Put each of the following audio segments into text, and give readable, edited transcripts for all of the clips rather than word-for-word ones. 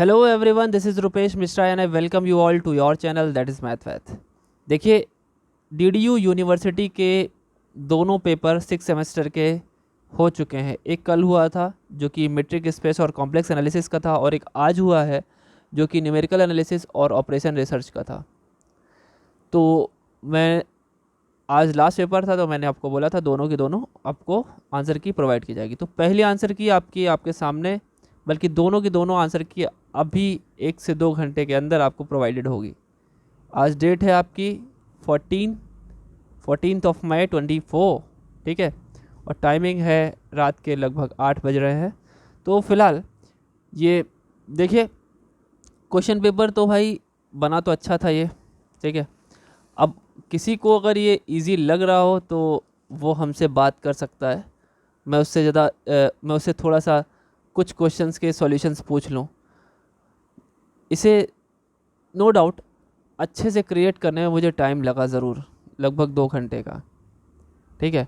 Hello everyone, this is Rupesh Mishra and I welcome you all to your channel that is math. देखिए, DDU university के दोनों paper 6 semester के हो चुके हैं। एक कल हुआ था जो कि मेट्रिक स्पेस और कॉम्प्लेक्स एनालिसिस का था, और एक आज हुआ है जो कि न्यूमेरिकल एनालिसिस और ऑपरेशन रिसर्च का था। तो मैं आज लास्ट पेपर था, तो मैंने आपको बोला था दोनों की दोनों आपको आंसर की प्रोवाइड की जाएगी। तो पहली आंसर की आपके सामने, बल्कि दोनों की दोनों आंसर की अभी 1 से 2 घंटे के अंदर आपको प्रोवाइडेड होगी। आज डेट है आपकी 14 ऑफ मई 24, ठीक है, और टाइमिंग है रात के लगभग 8 बज रहे हैं। तो फिलहाल ये देखिए, क्वेश्चन पेपर तो भाई बना तो अच्छा था ये, ठीक है। अब किसी को अगर ये इजी लग रहा हो तो वो हमसे बात कर सकता है। मैं उससे थोड़ा सा कुछ क्वेश्चंस के सॉल्यूशंस पूछ लूँ। इसे नो डाउट अच्छे से क्रिएट करने में मुझे टाइम लगा ज़रूर, लगभग 2 घंटे का, ठीक है।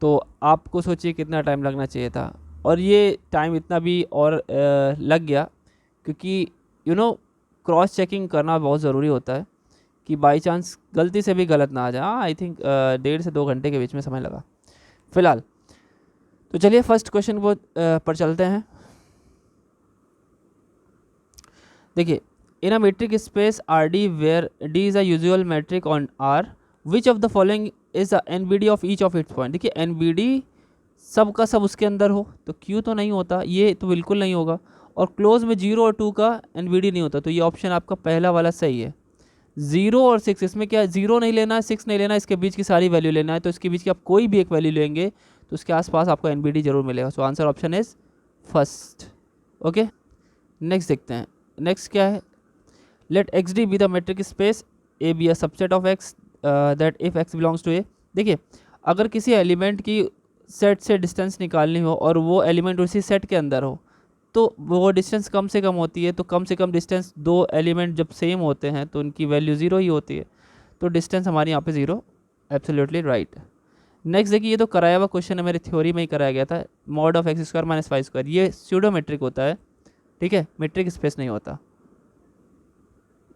तो आपको सोचिए कितना टाइम लगना चाहिए था, और ये टाइम इतना भी और लग गया क्योंकि क्रॉस चेकिंग करना बहुत ज़रूरी होता है कि बाई चांस गलती से भी गलत ना आ जाए। हाँ, आई थिंक 1.5 से 2 घंटे के बीच में समय लगा फिलहाल। तो चलिए फर्स्ट क्वेश्चन पर चलते हैं। देखिए, in a metric space R D where D is a usual metric on R, which of the following is a N B D of each of its point. देखिए, एन बी डी सब का सब उसके अंदर हो तो Q तो नहीं होता, ये तो बिल्कुल नहीं होगा। और क्लोज में 0 और 2 का एन बी डी नहीं होता, तो ये ऑप्शन आपका पहला वाला सही है। 0 और 6, इसमें क्या है, 0 नहीं लेना है, 6 नहीं लेना है, इसके बीच की सारी वैल्यू लेना है। तो इसके बीच की आप कोई भी एक वैल्यू लेंगे तो उसके आसपास आपको एन बी डी जरूर मिलेगा। So answer option is first. Okay, next देखते हैं। नेक्स्ट क्या है, let X D be the metric space A be a subset of X that if X belongs to A. देखिए, अगर किसी एलिमेंट की सेट से डिस्टेंस निकालनी हो और वो एलिमेंट उसी सेट के अंदर हो, तो वो डिस्टेंस कम से कम होती है। तो कम से कम डिस्टेंस, दो एलिमेंट जब सेम होते हैं तो उनकी वैल्यू 0 ही होती है। तो डिस्टेंस हमारी यहाँ पे 0, एब्सोल्युटली राइट। नेक्स्ट देखिए, ये तो कराया हुआ क्वेश्चन है, मेरी थ्योरी में ही कराया गया था। Mod of X square minus Y square, ये स्यूडोमेट्रिक होता है, ठीक है, मेट्रिक स्पेस नहीं होता।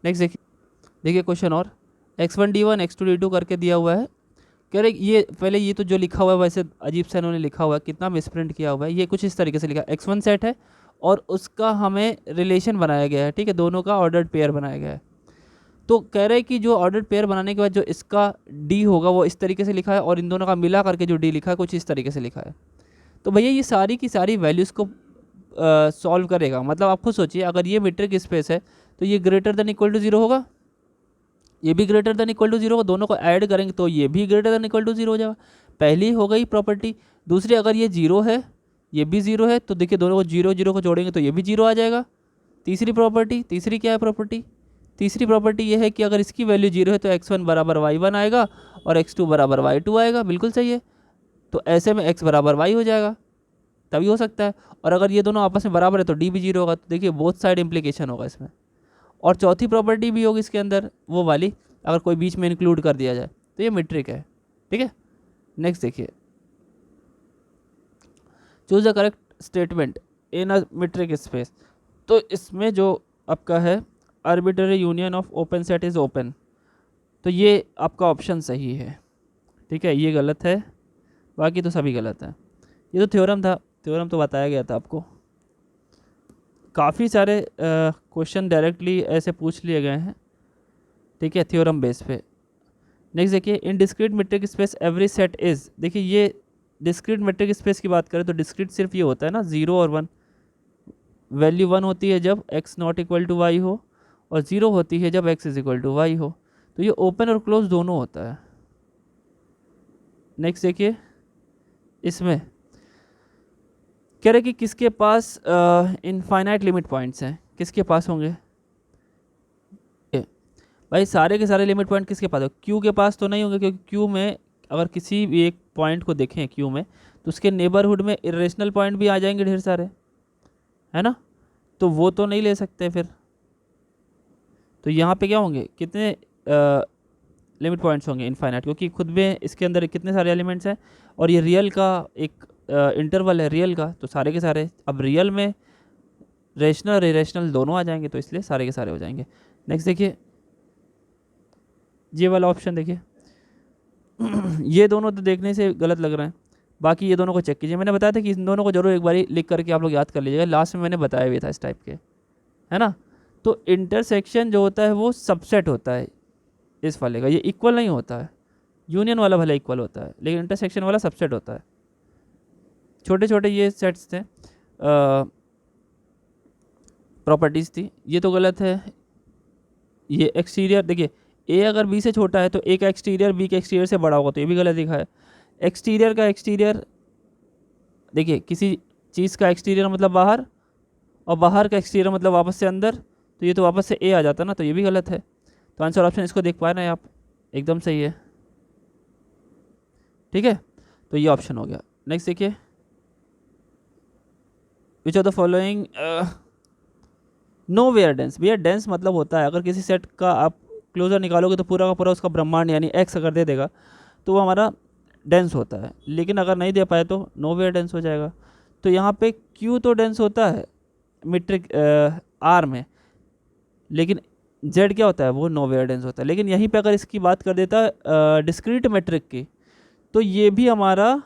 नेक्स्ट देखिए क्वेश्चन, और x1 d1 x2 d2 करके दिया हुआ है। कह रहे ये पहले, ये तो जो लिखा हुआ है वैसे अजीब से इन्होंने लिखा हुआ है, कितना मिसप्रिंट किया हुआ है। ये कुछ इस तरीके से लिखा है, x1 सेट है और उसका हमें रिलेशन बनाया गया है, ठीक है, दोनों का ऑर्डर्ड पेयर बनाया गया है। तो कह रहे हैं कि जो ऑर्डर्ड पेयर बनाने के बाद जो इसका d होगा वो इस तरीके से लिखा है, और इन दोनों का मिला करके जो d लिखा है कुछ इस तरीके से लिखा है। तो भैया ये सारी की सारी वैल्यूज़ को सॉल्व करेगा। मतलब आप खुद सोचिए, अगर ये मीट्रिक स्पेस है तो ये ग्रेटर देन इक्वल टू 0 होगा, ये भी ग्रेटर देन इक्वल टू 0 होगा, दोनों को ऐड करेंगे तो ये भी ग्रेटर देन इक्वल टू 0 हो जाएगा। पहली हो गई प्रॉपर्टी। दूसरी, अगर ये 0 है, ये भी 0 है, तो देखिए दोनों को 0 0 को जोड़ेंगे तो ये भी 0 आ जाएगा। तीसरी प्रॉपर्टी, तीसरी क्या है प्रॉपर्टी, तीसरी प्रॉपर्टी ये है कि अगर इसकी वैल्यू 0 है तो x1 बराबर y1 आएगा और x2 बराबर y2 आएगा। बिल्कुल सही है। तो ऐसे में x बराबर y हो जाएगा, तभी हो सकता है। और अगर ये दोनों आपस में बराबर है तो d भी 0 होगा। तो देखिए बोथ साइड इम्प्लीकेशन होगा इसमें। और चौथी प्रॉपर्टी भी होगी इसके अंदर, वो वाली, अगर कोई बीच में इंक्लूड कर दिया जाए तो ये मीट्रिक है, ठीक है। नेक्स्ट देखिए, choose the correct statement in a metric space. तो इसमें जो आपका है arbitrary union of open set is open, तो ये आपका ऑप्शन सही है, ठीक है, ये गलत है, बाकी तो सभी गलत है। ये तो थ्योरम था, थ्योरम तो बताया गया था आपको। काफ़ी सारे क्वेश्चन डायरेक्टली ऐसे पूछ लिए गए हैं, ठीक है, थ्योरम बेस पे। नेक्स्ट देखिए, in discrete metric space every set is. देखिए, ये डिस्क्रीट मेट्रिक स्पेस की बात करें तो डिस्क्रीट सिर्फ ये होता है ना, 0 और 1। वैल्यू 1 होती है जब x not equal to Y हो, और 0 होती है जब x is equal to Y हो। तो ये ओपन और क्लोज दोनों होता है। नेक्स्ट देखिए, इसमें कह रहे कि किसके पास इनफाइनाइट लिमिट पॉइंट्स हैं, किसके पास होंगे भाई, सारे के सारे लिमिट पॉइंट किसके पास हो, क्यू के पास तो नहीं होंगे, क्योंकि क्यू में अगर किसी भी एक पॉइंट को देखें क्यू में तो उसके नेबरहुड में इरेशनल पॉइंट भी आ जाएंगे ढेर सारे, है ना। तो वो तो नहीं ले सकते फिर। तो यहाँ पे क्या होंगे, कितने लिमिट पॉइंट्स होंगे, इनफाइनाइट, क्योंकि खुद में इसके अंदर कितने सारे एलिमेंट्स हैं, और ये रियल का एक इंटरवल है रियल का, तो सारे के सारे। अब रियल में रेशनल और इरेशनल दोनों आ जाएंगे, तो इसलिए सारे के सारे हो जाएंगे। नेक्स्ट देखिए ये वाला ऑप्शन देखिए ये दोनों तो देखने से गलत लग रहे हैं, बाकी ये दोनों को चेक कीजिए। मैंने बताया था कि इन दोनों को जरूर एक बार लिख करके आप लोग याद कर लीजिएगा, लास्ट में मैंने बताया भी था इस टाइप के, है ना। तो इंटरसेक्शन जो होता है वो सबसेट होता है इस वाले का, ये इक्वल नहीं होता है। यूनियन वाला भले इक्वल होता है लेकिन इंटरसेक्शन वाला सबसेट होता है। छोटे छोटे ये सेट्स थे, प्रॉपर्टीज़ थी, ये तो गलत है। ये एक्सटीरियर देखिए, ए अगर बी से छोटा है तो ए का एक्सटीरियर बी के एक्सटीरियर से बड़ा होगा, तो ये भी गलत दिखा है। एक्सटीरियर का एक्सटीरियर देखिए, किसी चीज़ का एक्सटीरियर मतलब बाहर, और बाहर का एक्सटीरियर मतलब वापस से अंदर, तो ये तो वापस से ए आ जाता ना, तो ये भी गलत है। तो आंसर ऑप्शन इसको देख पा रहे हैं आप, एकदम सही है, ठीक है। तो ये ऑप्शन हो गया। नेक्स्ट देखिए, which of the following nowhere dense. भैया डेंस मतलब होता है, अगर किसी सेट का आप क्लोजर निकालोगे तो पूरा का पूरा उसका ब्रह्मांड यानी एक्स अगर दे देगा तो वो हमारा डेंस होता है, लेकिन अगर नहीं दे पाए तो नो वेयर डेंस हो जाएगा। तो यहाँ पे क्यू तो डेंस होता है मीट्रिक आर में, लेकिन जेड क्या होता है, वो नो वेयर डेंस होता है। लेकिन यहीं पे अगर इसकी बात कर देता है डिस्क्रीट मेट्रिक की, तो ये भी हमारा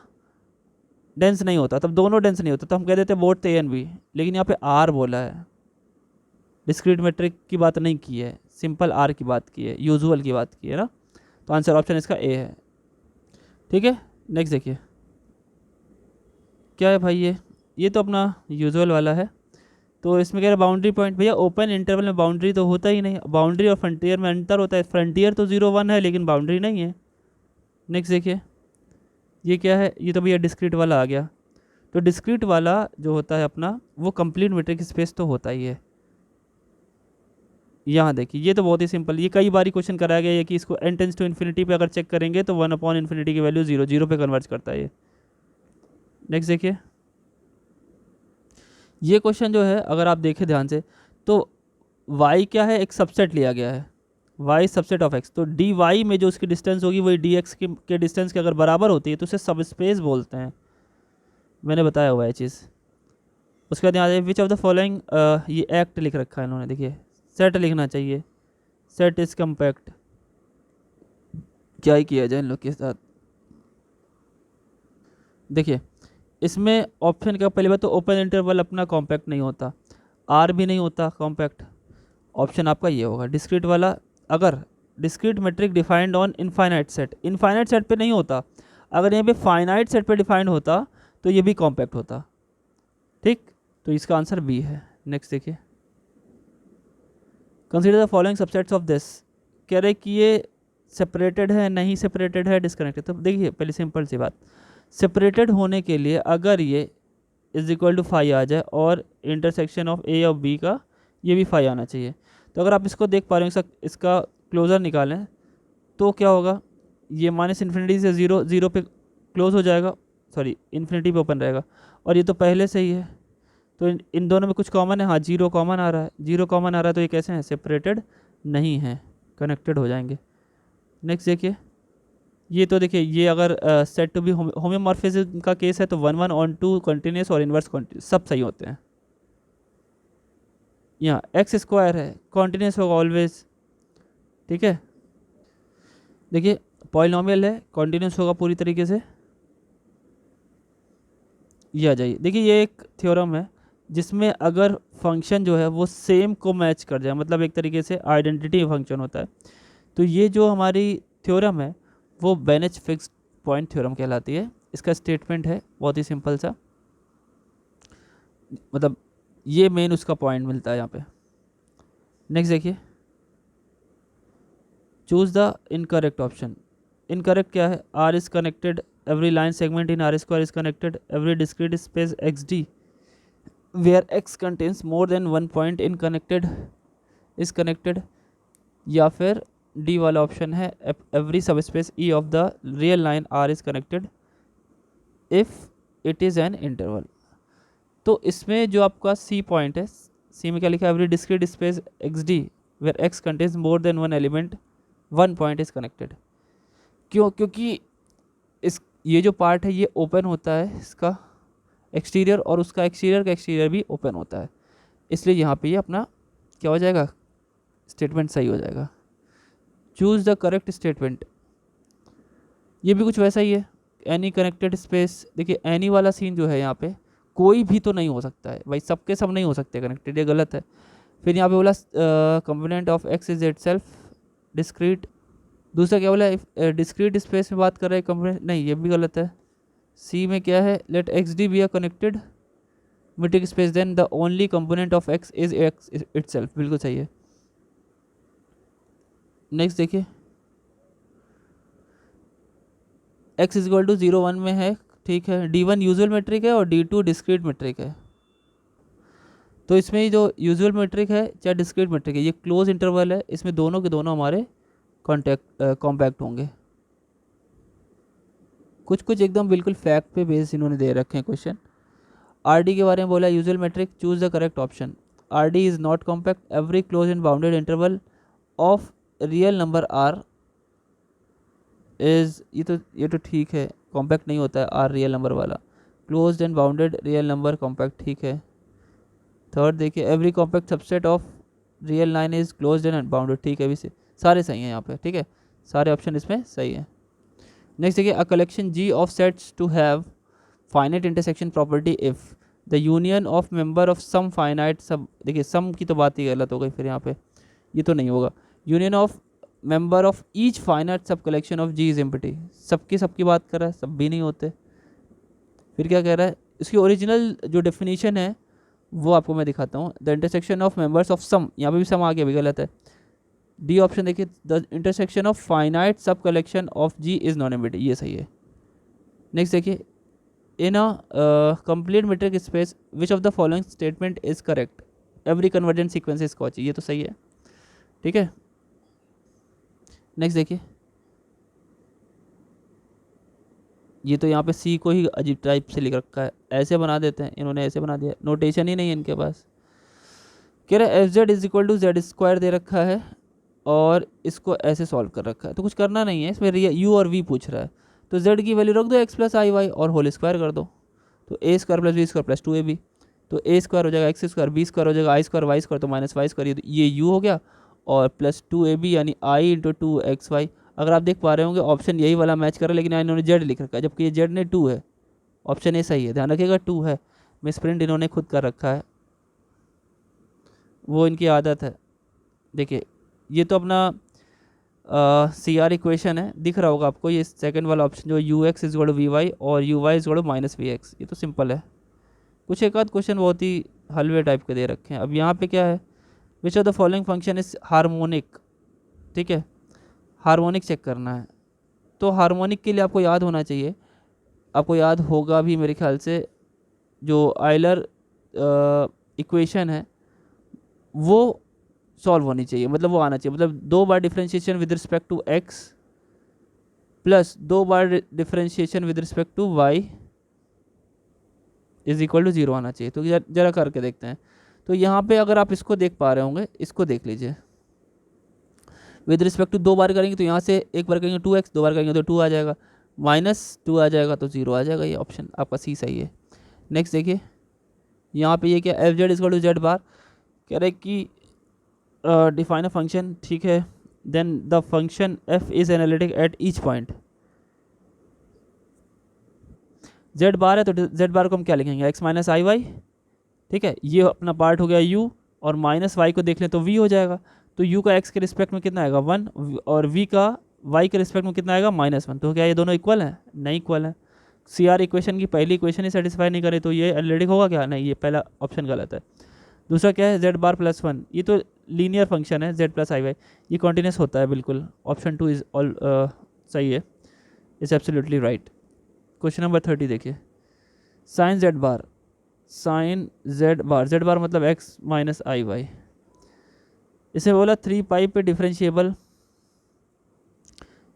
डेंस नहीं होता, तब दोनों डेंस नहीं होता, तो हम कह देते बोथ ए एंड बी। लेकिन यहाँ पे आर बोला है, डिस्क्रीट मेट्रिक की बात नहीं की है, सिंपल आर की बात की है, यूजुअल की बात की है ना। तो आंसर ऑप्शन इसका ए है, ठीक है। नेक्स्ट देखिए क्या है भाई, ये तो अपना यूजुअल वाला है। तो इसमें कह रहे बाउंड्री पॉइंट, भैया ओपन इंटरवल में बाउंड्री तो होता ही नहीं, बाउंड्री और फ्रंटियर में अंतर होता है। फ्रंटियर तो 0 1 है लेकिन बाउंड्री नहीं है। नेक्स्ट देखिए ये क्या है, ये तो भैया डिस्क्रीट वाला आ गया। तो डिस्क्रीट वाला जो होता है अपना, वो कंप्लीट मीट्रिक स्पेस तो होता ही है। यहाँ देखिए ये तो बहुत ही सिंपल, ये कई बार क्वेश्चन कराया गया है कि इसको n टेंस टू इन्फिनिटी पे अगर चेक करेंगे तो 1/∞ की वैल्यू 0 0 पे कन्वर्ट करता है ये। नेक्स्ट देखिए ये क्वेश्चन जो है अगर आप देखें ध्यान से, तो y क्या है, एक सबसेट लिया गया है, y सबसेट ऑफ x। तो डी वाई में जो उसकी डिस्टेंस होगी वही डी एक्स के डिस्टेंस के अगर बराबर होती है तो उसे सब स्पेस बोलते हैं, मैंने बताया हुआ है चीज़। उसके बाद यहाँ विच ऑफ द फॉलोइंग, ये एक्ट लिख रखा है इन्होंने, देखिए सेट लिखना चाहिए, सेट इज कम्पैक्ट। क्या ही किया जाए इन लोग के साथ। देखिए इसमें ऑप्शन का पहले बात तो ओपन इंटरवल अपना कॉम्पैक्ट नहीं होता, आर भी नहीं होता कॉम्पैक्ट। ऑप्शन आपका ये होगा डिस्क्रीट वाला। अगर discrete metric defined on infinite set, infinite set पे नहीं होता, अगर यहाँ पे फाइनाइट सेट पे डिफाइंड होता तो ये भी कॉम्पैक्ट होता, ठीक। तो इसका आंसर बी है। नेक्स्ट देखिए consider the following subsets of this. कह रहे कि ये सेपरेटेड है, नहीं सेपरेटेड है, डिस्कनेक्टेड। तो देखिए पहले सिंपल सी बात, सेपरेटेड होने के लिए अगर ये इज इक्वल टू 5 आ जाए और इंटरसेक्शन ऑफ ए और बी का ये भी 5 आना चाहिए। तो अगर आप इसको देख पा रहे हो, इसका क्लोजर निकालें तो क्या होगा, ये -∞ से 0 0 पे क्लोज हो जाएगा, सॉरी इन्फिनिटी पे ओपन रहेगा, और ये तो पहले से ही है। तो इन दोनों में कुछ कॉमन है, हाँ 0 कॉमन आ रहा है, 0 कॉमन आ रहा है, तो ये कैसे हैं, सेपरेटेड नहीं है, कनेक्टेड हो जाएंगे। नेक्स्ट देखिए ये तो देखिए ये अगर सेट टू बी होम्योमॉर्फिज्म का केस है तो 1 1 ऑन 2 कंटिन्यूस और इन्वर्स कंटिन्यूस सब सही होते हैं। यहाँ एक्स स्क्वायर है, कॉन्टिन्यूस होगा ऑलवेज, ठीक है। देखिए पॉलिनोमियल है, कॉन्टिन्यूस होगा पूरी तरीके से, ये आ जाइए। देखिए ये एक थ्योरम है जिसमें अगर फंक्शन जो है वो सेम को मैच कर जाए, मतलब एक तरीके से आइडेंटिटी फंक्शन होता है, तो ये जो हमारी थ्योरम है वो बेनेच फिक्स्ड पॉइंट थ्योरम कहलाती है। इसका स्टेटमेंट है बहुत ही सिंपल सा, मतलब ये मेन उसका पॉइंट मिलता है यहाँ पे। नेक्स्ट देखिए choose the incorrect option. Incorrect क्या है, R is connected, every line segment in R square is connected, every discrete space X D where X contains more than 1 point in connected is connected, या फिर D वाला option है every subspace E of the real line R is connected if it is an interval. तो इसमें जो आपका C point है, सी में क्या लिखा है, every discrete space X D where X contains more than 1 element 1 point is connected. क्यों, क्योंकि इस ये जो पार्ट है ये ओपन होता है, इसका एक्सटीरियर, और उसका एक्सटीरियर का एक्सटीरियर भी ओपन होता है। इसलिए यहाँ पे ये अपना क्या हो जाएगा, स्टेटमेंट सही हो जाएगा। चूज द करेक्ट स्टेटमेंट, ये भी कुछ वैसा ही है। एनी कनेक्टेड स्पेस, देखिए एनी वाला सीन जो है यहाँ पे कोई भी तो नहीं हो सकता है भाई, सबके सब नहीं हो सकते कनेक्टेड, ये गलत है। फिर यहाँ पे बोला component of X is itself discrete, दूसरा क्या बोला डिस्क्रीट स्पेस में बात कर रहे हैं कंपोनेंट, नहीं ये भी गलत है। सी में क्या है, let X D be a connected metric space then the only component of X is X itself, बिल्कुल सही है। नेक्स्ट देखिए, एक्स इज इक्वल टू 0 1 में है, ठीक है। D1 यूजुअल मेट्रिक है और D2 डिस्क्रीट मेट्रिक है। तो इसमें जो यूजुअल मेट्रिक है चाहे डिस्क्रीट मेट्रिक है, ये क्लोज इंटरवल है, इसमें दोनों के दोनों हमारे कॉम्पैक्ट होंगे। कुछ कुछ एकदम बिल्कुल फैक्ट पे बेस इन्होंने दे रखे हैं क्वेश्चन। RD के बारे में बोला usual metric, choose the correct option. RD is not compact, every close and bounded interval of real number R is, ये तो ठीक है, कॉम्पैक्ट नहीं होता है आर रियल नंबर वाला। Closed and bounded real number compact, ठीक है। थर्ड देखिए, every compact subset of real line is closed and bounded, ठीक है। अभी से सारे सही हैं यहाँ पे, ठीक है, सारे ऑप्शन इसमें सही है। नेक्स्ट देखिए, a collection G of sets to have finite intersection property if the union of member of some finite sub, देखिए सम की तो बात ही गलत हो गई फिर यहाँ पे, ये तो नहीं होगा। Union of member of each finite sub collection of G is empty, सबकी बात कर रहा है, सब भी नहीं होते। फिर क्या कह रहा है, इसकी ओरिजिनल जो डेफिनेशन है वो आपको मैं दिखाता हूँ। The intersection of members of some, यहाँ पे भी सम आ गया, भी गलत है। डी ऑप्शन देखिए, the intersection of finite sub collection of G is non empty, ये सही है। नेक्स्ट देखिए, in a complete metric space which of the following statement is correct, every convergent sequence is Cauchy, ये तो सही है, ठीक है। नेक्स्ट देखिए, ये तो यहाँ पे सी को ही अजीब टाइप से लिख रखा है, ऐसे बना देते हैं इन्होंने, ऐसे बना दिया, नोटेशन ही नहीं है इनके पास। कह रहा है F Z is equal to Z square दे रखा है और इसको ऐसे सॉल्व कर रखा है, तो कुछ करना नहीं है इसमें, यू और वी पूछ रहा है, तो जेड की वैल्यू रख दो एक्स प्लस आई वाई और होल स्क्वायर कर दो, तो A square plus B square plus 2ab, तो ए स्क्वायर हो जाएगा एक्स स्क्वायर, बी स्क्वायर हो जाएगा आई स्क्वायर, वाई स्क्वायर तो माइनस वाई स्क्वायर, ये यू हो गया, और प्लस 2ab यानी आई इंटू 2xy। अगर आप देख पा रहे होंगे ऑप्शन यही वाला मैच कर रहा है, लेकिन इन्होंने जेड लिख रखा है, जबकि ये जेड ने 2 है, ऑप्शन ए सही है, ध्यान रखिएगा 2 है, मिसप्रिंट इन्होंने खुद कर रखा है, वो इनकी आदत है। देखिए ये तो अपना सी आर इक्वेशन है, दिख रहा होगा आपको, ये सेकंड वाला ऑप्शन जो U X is equal to V Y और U Y is equal to minus V X, ये तो सिंपल है। कुछ एक आध क्वेश्चन बहुत ही हलवे टाइप के दे रखे हैं। अब यहाँ पे क्या है, विच of the following function is harmonic, ठीक है, हार्मोनिक चेक करना है। तो हार्मोनिक के लिए आपको याद होना चाहिए, आपको याद होगा भी मेरे ख्याल से, जो आइलर इक्वेशन है वो सॉल्व होनी चाहिए, मतलब वो आना चाहिए, मतलब 2 बार differentiation with respect to X plus 2 बार differentiation with respect to Y is equal to 0 आना चाहिए। तो जरा करके देखते हैं। तो यहाँ पे अगर आप इसको देख पा रहे होंगे, इसको देख लीजिए, विद रिस्पेक्ट टू 2 बार करेंगे तो यहाँ से एक बार करेंगे 2x, 2 बार करेंगे तो 2 आ जाएगा, -2 आ जाएगा तो 0 आ जाएगा, ये ऑप्शन आपका सी सही है। नेक्स्ट देखिए, यहाँ पे ये क्या, F Z is equal to Z bar, कह रहे कि डिफाइन अ फंक्शन, ठीक है, then the function F is analytic at each point. Z bar है तो जेड बार को हम क्या लिखेंगे, एक्स माइनस आई वाई, ठीक है, ये अपना पार्ट हो गया यू, और माइनस वाई को देख लें तो वी हो जाएगा, तो u का x के रिस्पेक्ट में कितना आएगा 1 और v का y के रिस्पेक्ट में कितना आएगा -1। तो क्या ये दोनों इक्वल हैं, नहीं इक्वल हैं। सी आर इक्वेशन की पहली इक्वेशन ही सेटिस्फाई नहीं करे तो ये एनालिटिक होगा क्या, नहीं, ये पहला ऑप्शन गलत है। दूसरा क्या है, z बार प्लस 1, ये तो लीनियर फंक्शन है z प्लस आई वाई, ये कॉन्टिन्यूस होता है बिल्कुल, ऑप्शन 2 इज ऑल सही है, it's absolutely right. Question number 30 देखिए, साइन z बार, साइन z बार मतलब x माइनस आई वाई, इसे बोला 3 पाई पे डिफरेंशिएबल,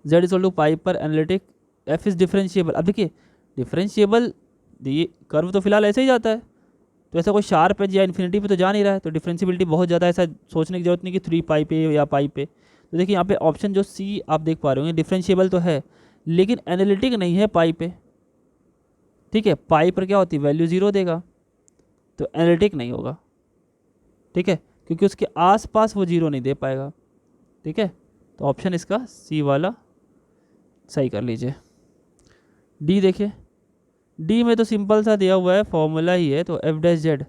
z इज टू पाई पर एनालिटिक, f इज डिफरेंशिएबल। अब देखिए डिफरेंशिएबल, ये कर्व तो फिलहाल ऐसे ही जाता है, तो ऐसा कोई शार्प एज या इन्फिनिटी पे तो जा नहीं रहा है, तो डिफरेंशिएबिलिटी बहुत ज़्यादा, ऐसा सोचने की जरूरत नहीं कि 3 पाई पे या पाई पे। तो देखिए यहाँ पे ऑप्शन जो सी आप देख पा रहे होंगे, डिफरेंशिएबल तो है लेकिन एनालिटिक नहीं है पाई पे, ठीक है, पाई पर क्या होती है वैल्यू 0 देगा, तो एनालिटिक नहीं होगा। ठीक है, क्योंकि उसके आसपास वो जीरो नहीं दे पाएगा। ठीक है, तो ऑप्शन इसका सी वाला सही कर लीजिए। डी देखिए, डी में तो सिंपल सा दिया हुआ है, फॉर्मूला ही है, तो एफ डैश जेड।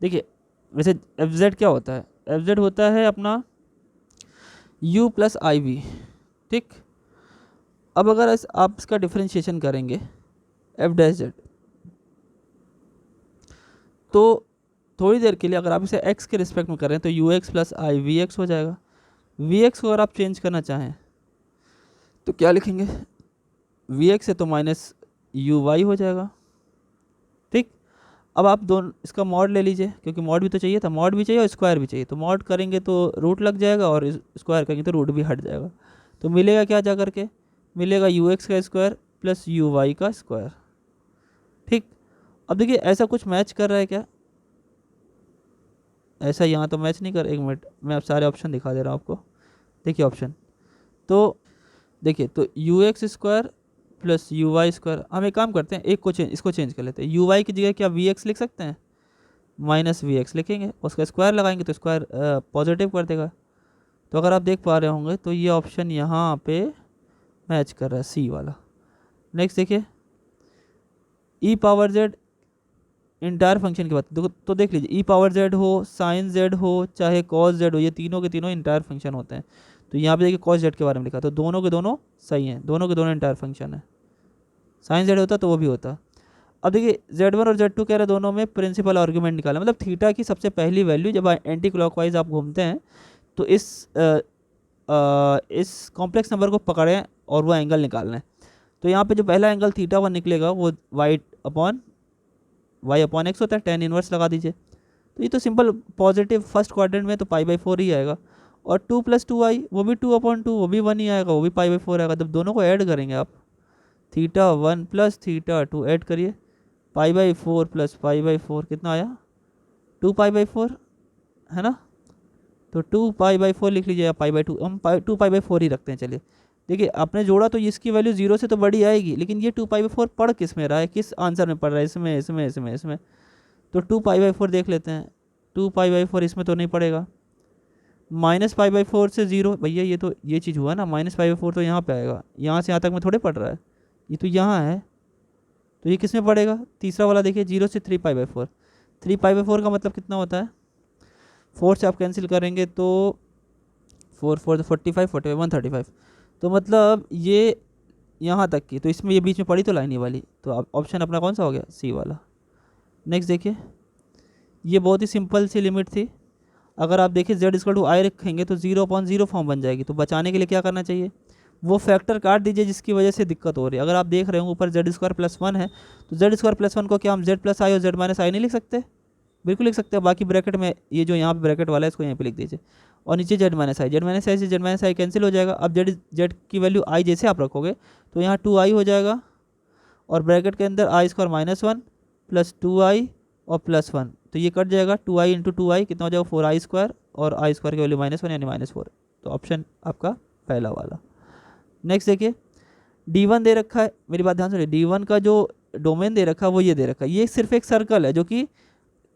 देखिए वैसे एफ जेड क्या होता है, एफ जेड होता है अपना u प्लस आई वी। ठीक, अब अगर आप इसका डिफ्रेंशिएशन करेंगे एफ डैश जेड, तो थोड़ी देर के लिए अगर आप इसे x के रिस्पेक्ट में करें तो U X plus I V X हो जाएगा। वी एक्स को अगर आप चेंज करना चाहें तो क्या लिखेंगे, वी एक्स है तो माइनस यू वाई हो जाएगा। ठीक, अब आप दोनों इसका मॉड ले लीजिए, क्योंकि मॉड भी तो चाहिए था, मॉड भी चाहिए और स्क्वायर भी चाहिए, तो मॉड करेंगे तो रूट लग जाएगा और स्क्वायर करेंगे तो रूट भी हट जाएगा। तो मिलेगा क्या जा करके, मिलेगा यू एक्स का स्क्वायर प्लस यू वाई का स्क्वायर। ठीक, अब देखिए ऐसा कुछ मैच कर रहा है क्या, ऐसा यहाँ तो मैच नहीं कर, एक मिनट मैं अब सारे ऑप्शन दिखा दे रहा हूँ आपको। देखिए ऑप्शन तो देखिए, तो U X square plus U Y square, हम एक काम करते हैं, एक को इसको चेंज कर लेते हैं, यू वाई की जगह क्या वी एक्स लिख सकते हैं, माइनस वी एक्स लिखेंगे, उसका स्क्वायर लगाएंगे तो स्क्वायर पॉजिटिव कर देगा। तो अगर आप देख पा रहे होंगे तो ये ऑप्शन यहाँ पे मैच कर रहा है, सी वाला। नेक्स्ट देखिए, ई पावर जेड इंटायर फंक्शन की बात तो देख लीजिए, ई पावर जेड हो, साइन जेड हो, चाहे कॉस जेड हो, ये तीनों के तीनों इंटायर फंक्शन होते हैं। तो यहाँ पे देखिए कॉस जेड के बारे में लिखा, तो दोनों के दोनों सही हैं, दोनों के दोनों इंटायर फंक्शन है। साइन जेड होता तो वो भी होता। अब देखिए Z1 और Z2 कह रहे दोनों में प्रिंसिपल आर्ग्यूमेंट निकाला, मतलब थीटा की सबसे पहली वैल्यू जब एंटी क्लॉकवाइज आप घूमते हैं तो इस कॉम्प्लेक्स नंबर को पकड़ें और वो एंगल निकालना है। तो यहाँ पे जो पहला एंगल थीटा 1 निकलेगा वो वाई अपॉन एक्स होता है, टेन इनवर्स लगा दीजिए। तो ये तो सिंपल पॉजिटिव फर्स्ट क्वाड्रेंट में तो पाई/4 ही आएगा, और 2 + 2i वो भी 2/2, वो भी 1 ही आएगा, वो भी पाई/4 आएगा। जब दोनों को ऐड करेंगे आप, थीटा 1 प्लस थीटा 2 ऐड करिए, पाई/4 प्लस पाई/4 कितना आया, 2 पाई/4 है ना। तो 2 पाई/4 लिख लीजिए, या पाई/2, हम 2 पाई/4 ही रखते हैं। चलिए देखिए आपने जोड़ा तो इसकी वैल्यू 0 से तो बड़ी आएगी, लेकिन ये 2 पाई/4 पढ़ किस में रहा है, किस आंसर में पढ़ रहा है, इसमें इसमें इसमें इसमें। तो 2 पाई/4 देख लेते हैं, 2 पाई/4 इसमें तो नहीं पड़ेगा, माइनस पाई/4 से 0, भैया ये तो ये चीज़ हुआ ना, माइनस पाई/4 तो यहाँ पे आएगा, यहाँ से यहाँ तक में थोड़े पढ़ रहा है, ये तो यहाँ है, तो ये किस में पड़ेगा, तीसरा वाला देखिए, 0 से 3 पाई/4, 3 पाई/4 का मतलब कितना होता है, 4 से आप कैंसिल करेंगे तो 4 4 45 45 135, तो मतलब ये यहाँ तक की, तो इसमें ये बीच में पड़ी तो लाइन ही वाली, तो ऑप्शन अपना कौन सा हो गया, सी वाला। नेक्स्ट देखिए, ये बहुत ही सिंपल सी लिमिट थी, अगर आप देखिए z=i रखेंगे तो 0/0 फॉर्म बन जाएगी, तो बचाने के लिए क्या करना चाहिए, वो फैक्टर काट दीजिए जिसकी वजह से दिक्कत हो रही है। अगर आप देख रहे हो ऊपर z² + 1 है, तो z² + 1 को क्या हम z + i और z - i नहीं लिख सकते, बिल्कुल लिख सकते हैं। बाकी ब्रैकेट में ये जो यहाँ पे ब्रैकेट वाला है इसको यहाँ पे लिख दीजिए, और नीचे z - i, से z - i कैंसिल हो जाएगा। अब z की वैल्यू i जैसे आप रखोगे तो यहाँ 2i हो जाएगा, और ब्रैकेट के अंदर i² -1 प्लस 2i और +1, तो ये कट जाएगा, 2i × 2i कितना हो जाएगा, 4i², और i² की वैल्यू -1 यानी -4, तो ऑप्शन आपका पहला वाला। नेक्स्ट देखिए, D1 दे रखा है, मेरी बात ध्यान सुनिए, D1 का जो डोमेन दे रखा है वो ये दे रखा है, ये सिर्फ एक सर्कल है, जो कि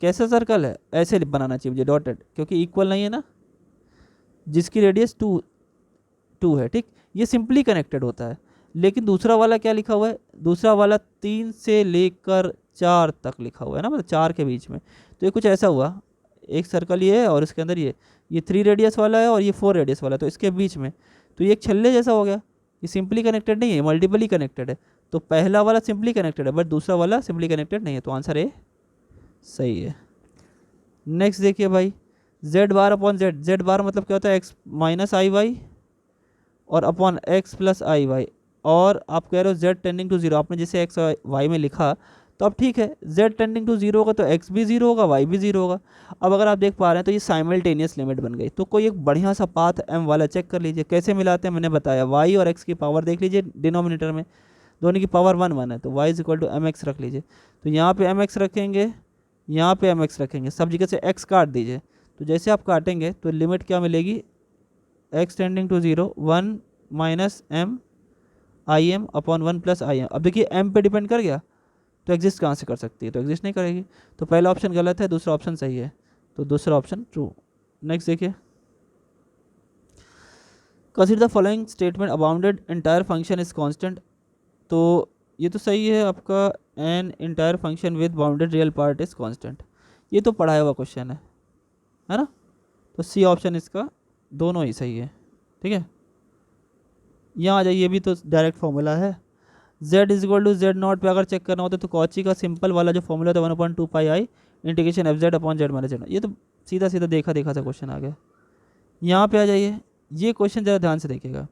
कैसा सर्कल है, ऐसे बनाना चाहिए मुझे डॉटेड, क्योंकि इक्वल नहीं है ना, जिसकी रेडियस 2 है। ठीक, ये सिंपली कनेक्टेड होता है। लेकिन दूसरा वाला क्या लिखा हुआ है, दूसरा वाला 3 से लेकर 4 तक लिखा हुआ है ना, मतलब 4 के बीच में, तो ये कुछ ऐसा हुआ, एक सर्कल ये है और इसके अंदर ये 3 रेडियस वाला है और ये 4 रेडियस वाला है, तो इसके बीच में, तो ये एक छल्ले जैसा हो गया। ये सिंपली कनेक्टेड नहीं है, मल्टीपली कनेक्टेड है। तो पहला वाला सिंपली कनेक्टेड है, बट दूसरा वाला सिंपली कनेक्टेड नहीं है, तो आंसर ए सही है। नेक्स्ट देखिए भाई, z/z, z मतलब क्या होता है, x - iy और अपॉन x + iy, और आप कह रहे हो z टेंडिंग टू 0, आपने जैसे x y में लिखा, तो अब ठीक है, z टेंडिंग टू 0 होगा तो x भी 0 होगा, y भी 0 होगा। अब अगर आप देख पा रहे हैं तो ये साइमल्टेनियस लिमिट बन गई। तो कोई एक बढ़िया सा पाथ m वाला चेक कर लीजिए, कैसे मिलाते हैं मैंने बताया, y और x की पावर देख लीजिए, डिनोमिनेटर में दोनों की पावर 1 1 है, तो y = mx रख लीजिए। तो यहाँ पे mx रखेंगे, यहाँ पे mx रखेंगे, सब जगह से x काट दीजिए, तो जैसे आप काटेंगे तो लिमिट क्या मिलेगी, x tending to 0 1 - m im upon 1 + im। अब देखिए m पे डिपेंड कर गया, तो एग्जिस्ट कहाँ से कर सकती है, तो एग्जिस्ट नहीं करेगी, तो पहला ऑप्शन गलत है, दूसरा ऑप्शन सही है, तो दूसरा ऑप्शन ट्रू। नेक्स्ट देखिए, consider the following statement a bounded entire function is constant. तो ये तो सही है आपका, an entire function with bounded real part is constant, ये तो पढ़ाया हुआ क्वेश्चन है ना। तो सी ऑप्शन इसका दोनों ही सही है। ठीक है, यहाँ आ जाइए, ये भी तो डायरेक्ट फॉर्मूला है। z is equal to Z naught पे अगर चेक करना होता है तो कॉची का सिंपल वाला जो फॉर्मूला था 1/2 pi I integration F Z upon Z minus Z, ये तो सीधा सीधा देखा देखा सा क्वेश्चन आ गया। यहाँ पे आ जाइए, ये क्वेश्चन ज़रा ध्यान से देखिएगा,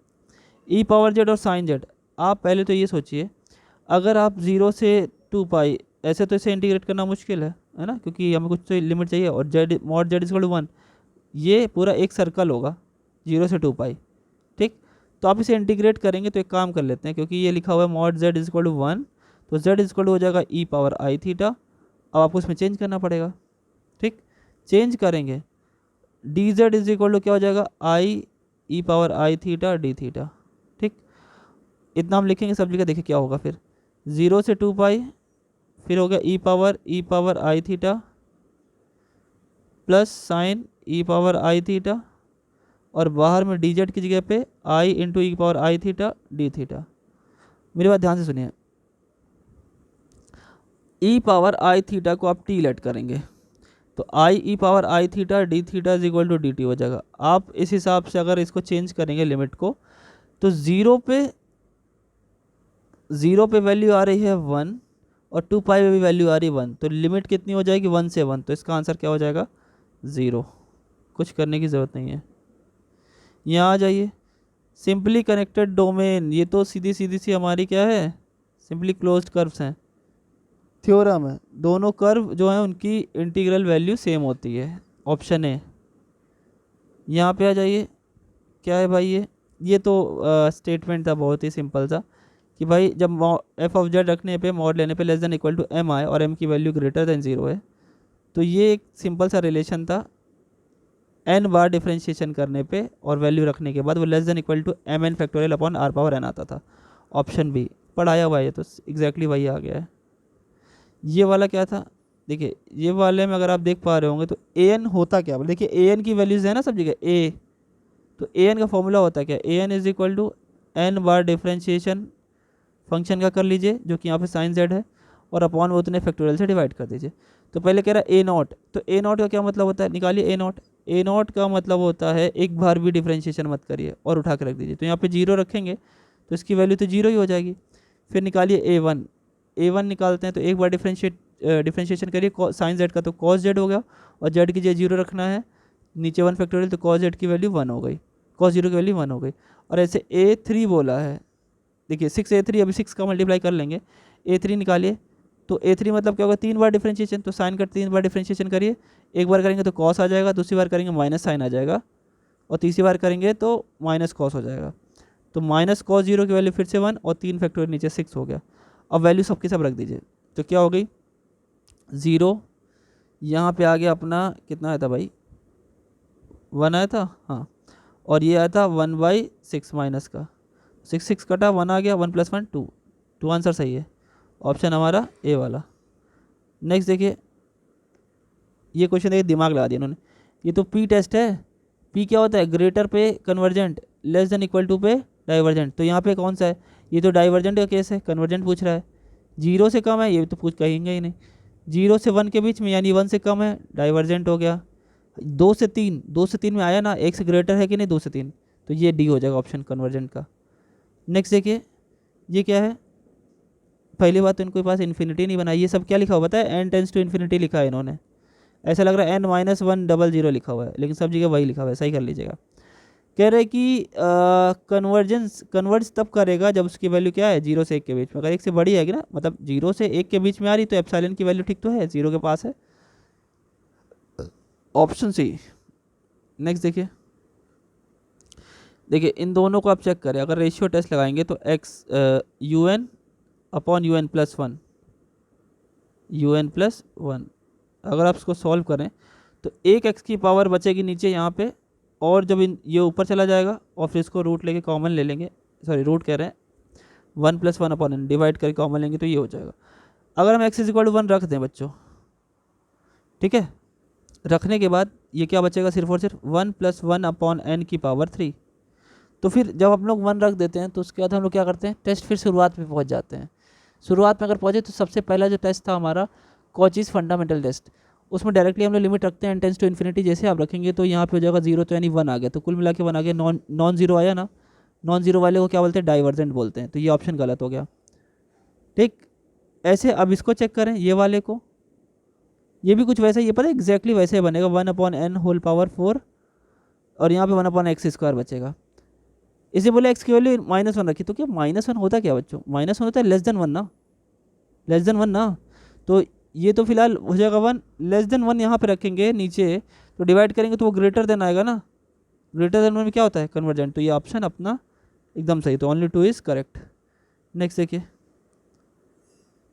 ई पावर जेड और साइन जेड। आप पहले तो ये सोचिए, अगर आप 0 से 2 पाई, ऐसे तो इसे इंटीग्रेट करना मुश्किल है ना, क्योंकि हमें कुछ तो लिमिट चाहिए, और Z mod Z is equal to 1, ये पूरा एक सर्कल होगा 0 से 2 पाई। ठीक, तो आप इसे इंटीग्रेट करेंगे तो एक काम कर लेते हैं, क्योंकि ये लिखा हुआ है mod Z is equal to 1, तो जेड इज इक्वल टू हो जाएगा ई पावर आई थीटा। अब आपको इसमें चेंज करना पड़ेगा। ठीक, चेंज करेंगे, D Z is equal to क्या हो जाएगा, I E power I theta D theta. ठीक, इतना हम लिखेंगे सब जगह, देखिए क्या होगा फिर, 0 से 2 पाई, फिर हो गया ई power I theta plus sign E power I theta, और बाहर में डी जेड की जगह पे आई into E power I theta D theta. मेरी बात ध्यान से सुनिए, ई पावर आई थीटा को आप टी लेट करेंगे तो I E power I theta D theta is equal to D T हो जाएगा। आप इस हिसाब से अगर इसको चेंज करेंगे लिमिट को, तो ज़ीरो पे वैल्यू आ रही है 1 और 2 पाई में भी वैल्यू आ रही है 1, तो लिमिट कितनी हो जाएगी 1 से 1, तो इसका आंसर क्या हो जाएगा 0। कुछ करने की ज़रूरत नहीं है। यहाँ आ जाइए, सिंपली कनेक्टेड डोमेन, ये तो सीधी सीधी सी हमारी क्या है, सिंपली क्लोज्ड कर्व्स हैं, थ्योरम है, दोनों कर्व जो हैं उनकी इंटीग्रल वैल्यू सेम होती है, ऑप्शन ए। यहाँ पे आ जाइए, क्या है भाई, ये तो स्टेटमेंट था बहुत ही सिंपल सा, कि भाई जब एफ ऑफ जेड रखने पे, मॉड लेने पे less than equal to M आए और एम की वैल्यू ग्रेटर देन 0 है, तो ये एक सिंपल सा रिलेशन था, एन बार डिफ्रेंशिएशन करने पे और वैल्यू रखने के बाद वो less than equal to M N factorial upon R power N आता था। ऑप्शन बी पढ़ाया हुआ है, तो एग्जैक्टली वही आ गया है। ये वाला क्या था, देखिए ये वाले में अगर आप देख पा रहे होंगे तो ए एन होता क्या, देखिए ए एन की वैल्यूज है ना सब जगह ए, तो ए एन का फॉर्मूला होता क्या, A N is equal to N bar differentiation function का कर लीजिए जो कि यहाँ पे साइन जेड है, और अपॉन वो उतने फैक्टोरियल से डिवाइड कर दीजिए। तो पहले कह रहा है ए नॉट, तो ए नॉट का क्या मतलब होता है, निकालिए ए नॉट। ए नॉट का मतलब होता है एक बार भी डिफ्रेंशिएशन मत करिए और उठा के रख दीजिए, तो यहाँ पे 0 रखेंगे तो इसकी वैल्यू तो 0 ही हो जाएगी। फिर निकालिए ए वन निकालते हैं तो एक बार डिफ्रेंशिएशन करिए साइन जेड का, तो कॉस जेड हो गया, और जेड की जगह 0 रखना है, नीचे 1 फैक्टोरियल, तो कॉस जेड की वैल्यू 1 हो गई, कॉस 0 की वैल्यू 1 हो गई। और ऐसे A3 बोला है, देखिए 6A3, अभी 6 का मल्टीप्लाई कर लेंगे, A3 निकालिए, तो A3 मतलब क्या होगा, 3 बार डिफ्रेंशिएशन, तो साइन का 3 बार डिफ्रेंशिएशन करिए, एक बार करेंगे तो कॉस आ जाएगा, दूसरी बार करेंगे माइनस साइन आ जाएगा, और तीसरी बार करेंगे तो माइनस कॉस हो जाएगा। तो माइनस कॉस 0 की वैल्यू फिर से 1, और 3 फैक्टोरियल नीचे 6 हो गया। अब वैल्यू सबके सब रख दीजिए, तो क्या हो गई 0, यहाँ पे आ गया अपना कितना आया था भाई, 1 आया था, हाँ, और ये आया था 1/6 माइनस का, 6 कटा 1 आ गया, 1 + 1 2, 2 आंसर सही है, ऑप्शन हमारा ए वाला। नेक्स्ट देखिए, ये क्वेश्चन देखिए दिमाग लगा दिया इन्होंने, ये तो पी टेस्ट है, पी क्या होता है, ग्रेटर पे convergent, less than equal to पे डाइवर्जेंट, तो यहाँ पे कौन सा है, ये तो डाइवर्जेंट का केस है, कन्वर्जेंट पूछ रहा है, 0 से कम है ये तो पूछ कहेंगे ही नहीं, 0 से 1 के बीच में यानी 1 से कम है डाइवर्जेंट हो गया, 2 से 3 में आया ना, 1 से ग्रेटर है कि नहीं 2 से 3, तो ये डी हो जाएगा ऑप्शन कन्वर्जेंट का। नेक्स्ट देखिए, ये क्या है, पहली बात तो इनके पास इन्फिनिटी नहीं बनाई, ये सब क्या लिखा हुआ पता है, एन टेंस टू इन्फिनिटी लिखा है इन्होंने, ऐसा लग रहा है n-100 लिखा हुआ है, लेकिन सब जगह वही लिखा हुआ है, सही कर लीजिएगा। कह रहे कि कन्वर्ज तब करेगा जब उसकी वैल्यू क्या है 0 से 1 के बीच में, अगर 1 से बड़ी आएगी ना, मतलब 0 से 1 के बीच में आ रही तो एप्सिलॉन की वैल्यू ठीक तो है 0 के पास है, ऑप्शन सी। नेक्स्ट देखिए इन दोनों को आप चेक करें, अगर रेशियो टेस्ट लगाएंगे तो एक्स UN/UN+1 UN+1, अगर आप इसको सॉल्व करें तो एक एक्स की पावर बचेगी नीचे यहाँ पे, और जब ये ऊपर चला जाएगा और फिर इसको रूट लेके कॉमन ले लेंगे, सॉरी रूट कह रहे हैं, 1+1/n डिवाइड करके कॉमन लेंगे तो ये हो जाएगा। अगर हम x = 1 रख दें बच्चों, ठीक है, रखने के बाद ये क्या बचेगा, सिर्फ और सिर्फ 1 + 1/n की पावर 3। तो फिर जब हम लोग 1 रख देते हैं तो उसके बाद हम लोग क्या करते हैं, टेस्ट फिर शुरुआत में पहुंच जाते हैं। शुरुआत में अगर पहुंचे तो सबसे पहला जो टेस्ट था हमारा कॉचीज़ फंडामेंटल टेस्ट, उसमें डायरेक्टली हम लोग लिमिट रखते हैं n टेंड्स टू इन्फिनिटी। जैसे आप रखेंगे तो यहाँ पे हो जाएगा 0, तो यानी 1 आ गया, तो कुल मिला के 1 आ गया। नॉन जीरो आया ना, नॉन जीरो वाले को क्या बोलते हैं, डाइवर्जेंट बोलते हैं, तो ये ऑप्शन गलत हो गया। ठीक, ऐसे अब इसको चेक करें, ये वाले को, ये भी कुछ वैसा ही, ये पता है एग्जैक्टली वैसे ही बनेगा, 1/n होल पावर 4 और यहाँ पे 1/x² बचेगा। इसे बोले x की वैल्यू -1 रखी, तो क्या -1 होता क्या बच्चों, -1 होता है <1 ना, <1 ना। तो ये तो फिलहाल हो जाएगा 1, <1 यहाँ पे रखेंगे नीचे, तो डिवाइड करेंगे तो वो ग्रेटर देन आएगा ना, ग्रेटर देन 1 में क्या होता है, कन्वर्जेंट। तो ये ऑप्शन अपना एकदम सही, तो ओनली 2 इज़ करेक्ट। नेक्स्ट देखिए,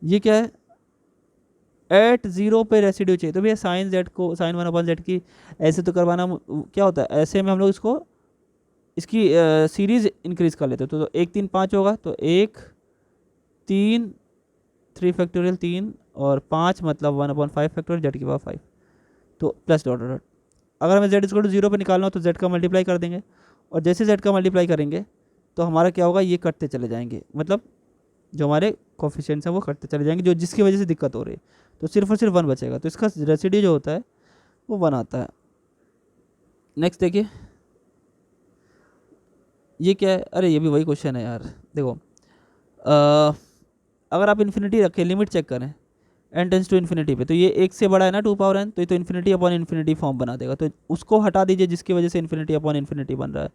ये क्या है, एट 0 पे रेसिड्यू चाहिए, तो भैया साइन z को, sin 1/z की ऐसे तो करवाना क्या होता है, ऐसे में हम लोग इसकी सीरीज इंक्रीज कर लेते हैं। तो 1 3 5 होगा, तो 1 3 3 फैक्टोरियल 3 और 5 मतलब 1/5 फैक्टोरियल z की पावर 5, तो प्लस डॉट डॉट। अगर हमें z = 0 पे निकालना हो तो z का मल्टीप्लाई कर देंगे, और जैसे z का मल्टीप्लाई करेंगे तो हमारा क्या होगा, ये कटते चले जाएंगे, मतलब जो हमारे कोफिशिएंट्स हैं वो कटते चले जाएंगे, जो जिसकी वजह से दिक्कत हो रही है, तो सिर्फ और सिर्फ 1 बचेगा, तो इसका रेसिड्यू जो होता है वो 1 आता है। नेक्स्ट देखिए, ये क्या है, अरे ये भी वही क्वेश्चन है यार। देखो अगर आप इन्फिनिटी रखें, लिमिट चेक करें n टेंड्स टू इन्फिनिटी पे, तो ये 1 से बड़ा है ना 2 तो ये तो इन्फिनिटी अपॉन इन्फिनिटी फॉर्म बना देगा, तो उसको हटा दीजिए जिसकी वजह से इन्फिनिटी अपॉन इन्फिनिटी बन रहा है,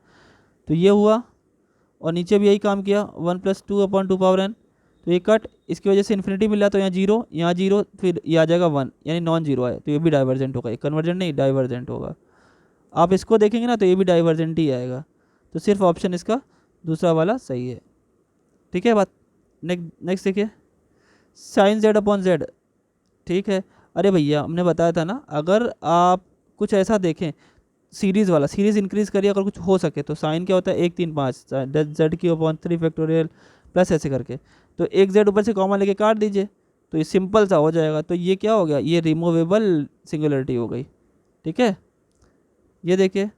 तो ये हुआ। और नीचे भी यही काम किया, 1 + 2/2n, तो ये कट, इसकी वजह से इन्फिनिटी मिला, तो यहाँ 0, यहाँ 0, फिर ये आ जाएगा 1, यानी नॉन जीरो है, तो ये भी डाइवर्जेंट होगा, ये कन्वर्जेंट नहीं डाइवर्जेंट होगा। आप इसको देखेंगे ना तो ये भी डाइवर्जेंट ही आएगा, तो सिर्फ ऑप्शन इसका दूसरा वाला सही है। ठीक है बात। नेक्स्ट देखिए, sin z/z, ठीक है। अरे भैया हमने बताया था ना, अगर आप कुछ ऐसा देखें सीरीज़ वाला, सीरीज़ इंक्रीज़ करिए अगर कुछ हो सके, तो साइन क्या होता है 1 3 5 z³ 3 फैक्टोरियल प्लस ऐसे करके, तो एक z ऊपर से कॉमन लेके काट दीजिए, तो ये सिंपल सा हो जाएगा। तो ये क्या हो गया, ये रिमूवेबल सिंगुलरिटी हो गई। ठीक है, ये देखिए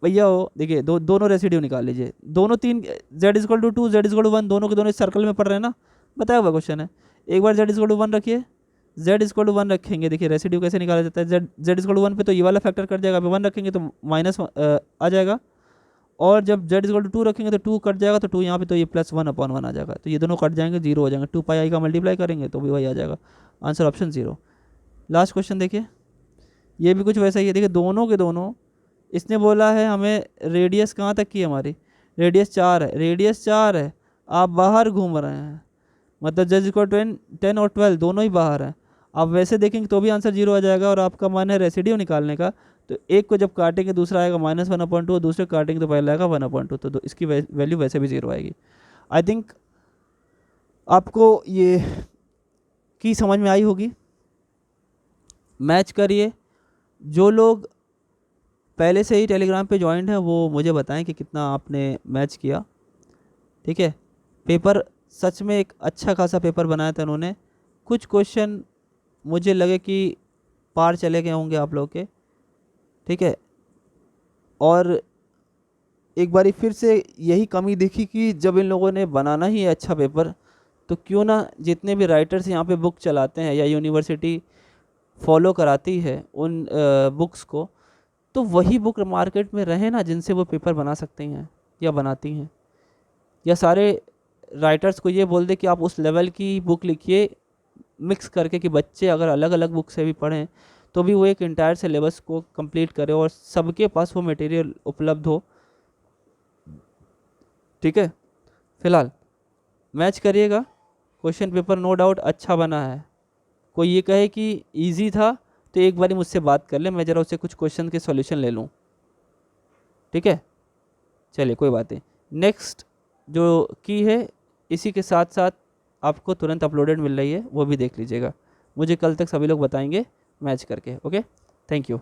भैया, हो देखिए दोनों रेसिड्यू निकाल लीजिए, दोनों 3, z = 2 z = 1, दोनों के दोनों इस सर्कल में पड़ रहे हैं ना, बताया हुआ क्वेश्चन है। एक बार z = 1 रखिए, z = 1 रखेंगे, देखिए रेसिड्यू कैसे निकाला जाता है, z = 1 पे तो ये वाला फैक्टर कट जाएगा, 1 रखेंगे तो माइनस आ जाएगा, और जब z = 2 रखेंगे तो 2 कट जाएगा, तो 2 यहाँ पे, तो ये +1/1 आ जाएगा, तो ये दोनों कट जाएंगे, 0 हो जाएंगे, 2πi का मल्टीप्लाई करेंगे तो भी वही आ जाएगा, आंसर ऑप्शन 0। लास्ट क्वेश्चन देखिए, ये भी कुछ वैसा ही है। देखिए दोनों के दोनों, इसने बोला है हमें रेडियस कहाँ तक की, हमारी रेडियस 4 है, रेडियस 4 है, आप बाहर घूम रहे हैं, मतलब z = 10 और 12 दोनों ही बाहर हैं। आप वैसे देखेंगे तो भी आंसर 0 आ जाएगा, और आपका मन है रेसिड्यू निकालने का, तो एक को जब काटेंगे दूसरा आएगा -1/2, दूसरे काटेंगे तो पहला आएगा 1/2, तो इसकी वैल्यू वैसे भी 0 आएगी। आई थिंक आपको ये की समझ में आई होगी। मैच करिए, जो लोग पहले से ही टेलीग्राम पे ज्वाइंट है वो मुझे बताएं कि कितना आपने मैच किया। ठीक है, पेपर सच में एक अच्छा खासा पेपर बनाया था उन्होंने, कुछ क्वेश्चन मुझे लगे कि पार चले गए होंगे आप लोग के। ठीक है, और एक बारी फिर से यही कमी देखी कि जब इन लोगों ने बनाना ही है अच्छा पेपर, तो क्यों ना जितने भी राइटर्स यहाँ पे बुक चलाते हैं या यूनिवर्सिटी फॉलो कराती है उन बुक्स को, तो वही बुक मार्केट में रहे ना जिनसे वो पेपर बना सकते हैं या बनाती हैं, या सारे राइटर्स को ये बोल दे कि आप उस लेवल की बुक लिखिए मिक्स करके, कि बच्चे अगर अलग अलग बुक से भी पढ़ें तो भी वो एक इंटायर सिलेबस को कंप्लीट करे और सबके पास वो मटेरियल उपलब्ध हो। ठीक है, फिलहाल मैच करिएगा, क्वेश्चन पेपर नो डाउट अच्छा बना है। कोई ये कहे कि इजी था तो एक बारी मुझसे बात कर ले, मैं ज़रा उससे कुछ क्वेश्चन के सॉल्यूशन ले लूँ। ठीक है, चलिए कोई बात नहीं। नेक्स्ट जो की है इसी के साथ साथ आपको तुरंत अपलोडेड मिल रही है, वो भी देख लीजिएगा। मुझे कल तक सभी लोग बताएंगे मैच करके। Okay, thank you.